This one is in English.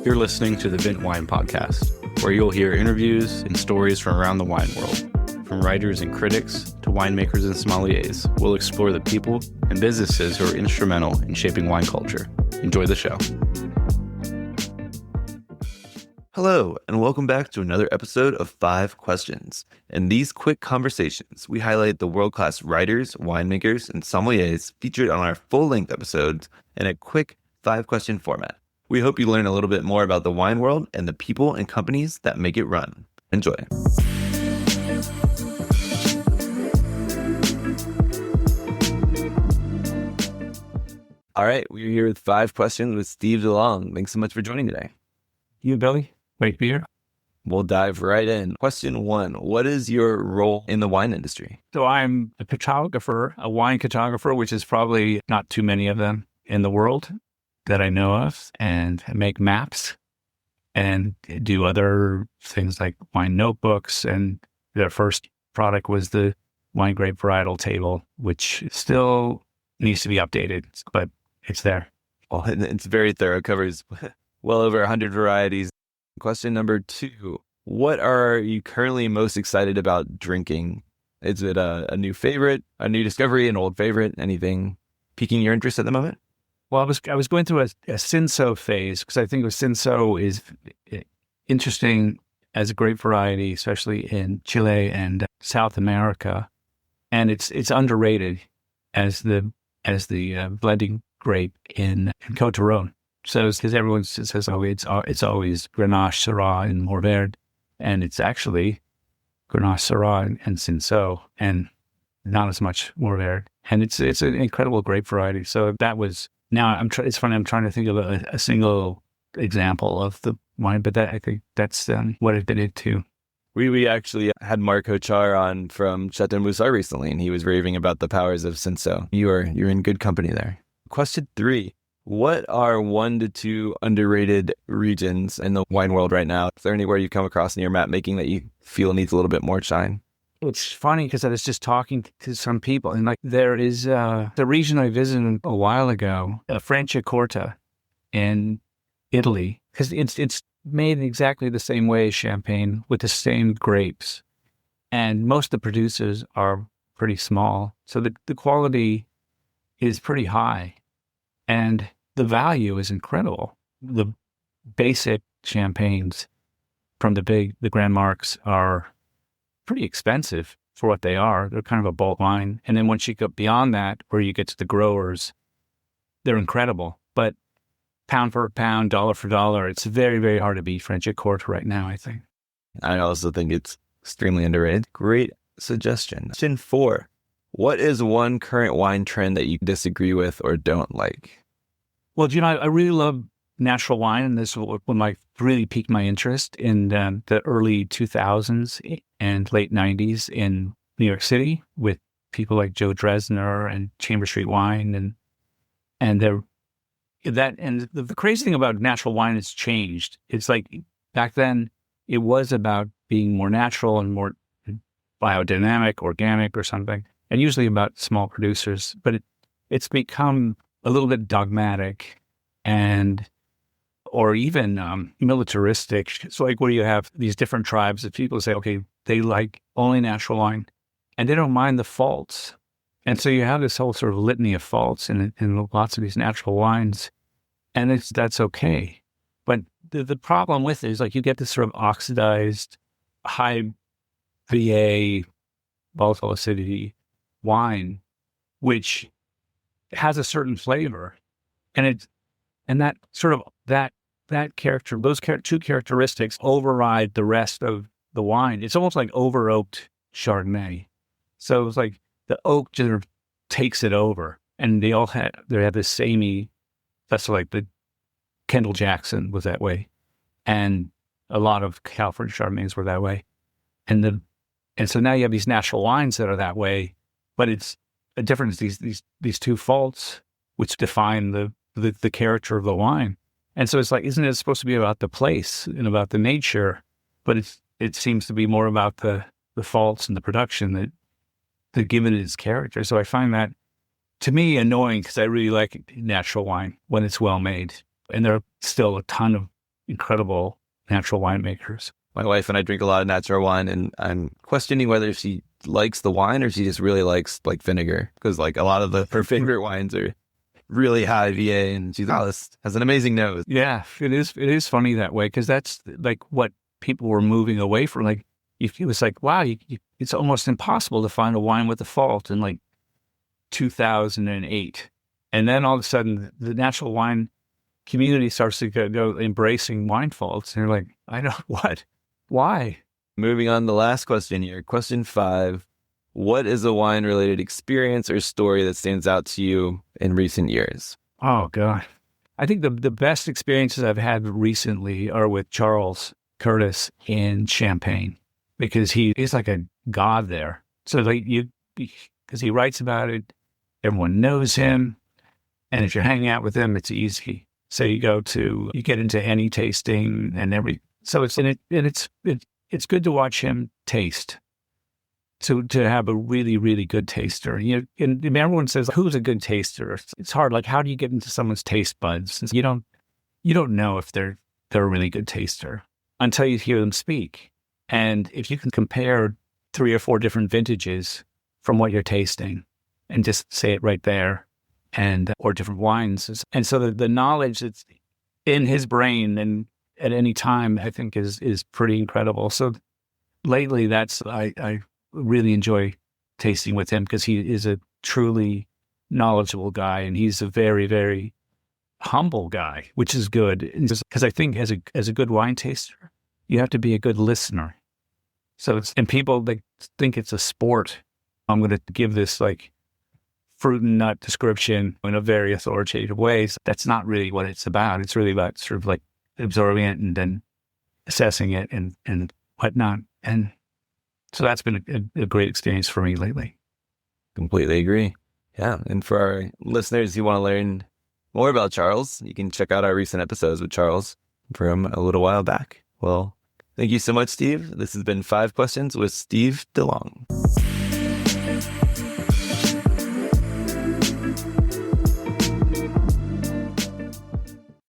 You're listening to the Vint Wine Podcast, where you'll hear interviews and stories from around the wine world. From writers and critics to winemakers and sommeliers, we'll explore the people and businesses who are instrumental in shaping wine culture. Enjoy the show. Hello, and welcome back to another episode of 5 Questions. In these quick conversations, we highlight the world-class writers, winemakers, and sommeliers featured on our full-length episodes in a quick 5-question format. We hope you learn a little bit more about the wine world and the people and companies that make it run. Enjoy. All right, we're here with 5 Questions with Steve DeLong. Thanks so much for joining today. You, Billy? Great to be here. We'll dive right in. Question 1, what is your role in the wine industry? So I'm a cartographer, a wine cartographer, which is probably not too many of them in the world that I know of, and make maps and do other things like wine notebooks. And their first product was the Wine Grape Variety Table, which still needs to be updated, but it's there. Well, it's very thorough, covers well over 100 varieties. Question number 2, what are you currently most excited about drinking? Is it a new favorite, a new discovery, an old favorite, anything piquing your interest at the moment? Well, I was going through a Cinsault phase because I think Cinsault is interesting as a grape variety, especially in Chile and South America, and it's underrated as the blending grape in Côte d'Or. So because everyone says, oh, it's always Grenache, Syrah, and Mourvèdre, and it's actually Grenache, Syrah, and Cinsault, and not as much Mourvèdre, and it's an incredible grape variety. So that was. Now, it's funny, I'm trying to think of a single example of the wine, but I think that's what I've been into. We actually had Mark Hochar on from Chateau Moussard recently, and he was raving about the powers of Cinsault. You're in good company there. Question 3, what are 1 to 2 underrated regions in the wine world right now? Is there anywhere you come across in your map making that you feel needs a little bit more shine? It's funny because I was just talking to some people, and like there is the region I visited a while ago, Franciacorta in Italy, because it's made in exactly the same way as Champagne with the same grapes, and most of the producers are pretty small, so the quality is pretty high, and the value is incredible. The basic champagnes from the Grand Marques are pretty expensive for what they are. They're kind of a bulk wine. And then once you go beyond that, where you get to the growers, they're incredible. But pound for pound, dollar for dollar, it's very, very hard to beat Franciacorta right now, I think. I also think it's extremely underrated. Great suggestion. Question 4, what is one current wine trend that you disagree with or don't like? Well, I really love natural wine, and this was when really piqued my interest in the early 2000s and late 90s in New York City with people like Joe Dresner and Chamber Street Wine, and the crazy thing about natural wine has changed. It's like back then it was about being more natural and more biodynamic, organic or something, and usually about small producers, but it's become a little bit dogmatic or even militaristic. It's like where you have these different tribes of people say, okay, they like only natural wine, and they don't mind the faults. And so you have this whole sort of litany of faults in lots of these natural wines, and that's okay. But the problem with it is like you get this sort of oxidized, high VA, volatile acidity wine, which has a certain flavor, and that sort of that character, those two characteristics override the rest of the wine. It's almost like over-oaked Chardonnay. So it's like the oak just takes it over, and they have this samey. That's like the Kendall Jackson was that way, and a lot of California Chardonnays were that way, and so now you have these natural wines that are that way, but it's a difference. These two faults which define the character of the wine. And so it's like, isn't it supposed to be about the place and about the nature? But it seems to be more about the faults and the production that give it its character. So I find that, to me, annoying because I really like natural wine when it's well made. And there are still a ton of incredible natural winemakers. My wife and I drink a lot of natural wine, and I'm questioning whether she likes the wine or she just really likes like vinegar, because like a lot of her favorite wines are really high VA, and she's has an amazing nose. Yeah, it is. It is funny that way, because that's like what people were moving away from. Like, it was like, wow, it's almost impossible to find a wine with a fault in like 2008. And then all of a sudden, the natural wine community starts to go embracing wine faults. And you're like, I know what? Why? Moving on to the last question here. Question 5. What is a wine-related experience or story that stands out to you in recent years? Oh, God. I think the best experiences I've had recently are with Charles Curtis in Champagne, because he's like a god there. So like because he writes about it, everyone knows him. And if you're hanging out with him, it's easy. So you get into any tasting and so it's good to watch him taste. To have a really, really good taster. And everyone says, who's a good taster? It's hard. Like, how do you get into someone's taste buds? You don't know if they're a really good taster until you hear them speak. And if you can compare 3 or 4 different vintages from what you're tasting and just say it right there, or different wines. And so the knowledge that's in his brain and at any time, I think is pretty incredible. So lately I really enjoy tasting with him, because he is a truly knowledgeable guy, and he's a very, very humble guy, which is good. Because I think as a good wine taster, you have to be a good listener. So and people, they think it's a sport. I'm going to give this like fruit and nut description in a very authoritative way. So that's not really what it's about. It's really about sort of like absorbing it and then assessing it and whatnot. And so that's been a great experience for me lately. Completely agree. Yeah. And for our listeners who want to learn more about Charles, you can check out our recent episodes with Charles from a little while back. Well, thank you so much, Steve. This has been 5 Questions with Steve DeLong.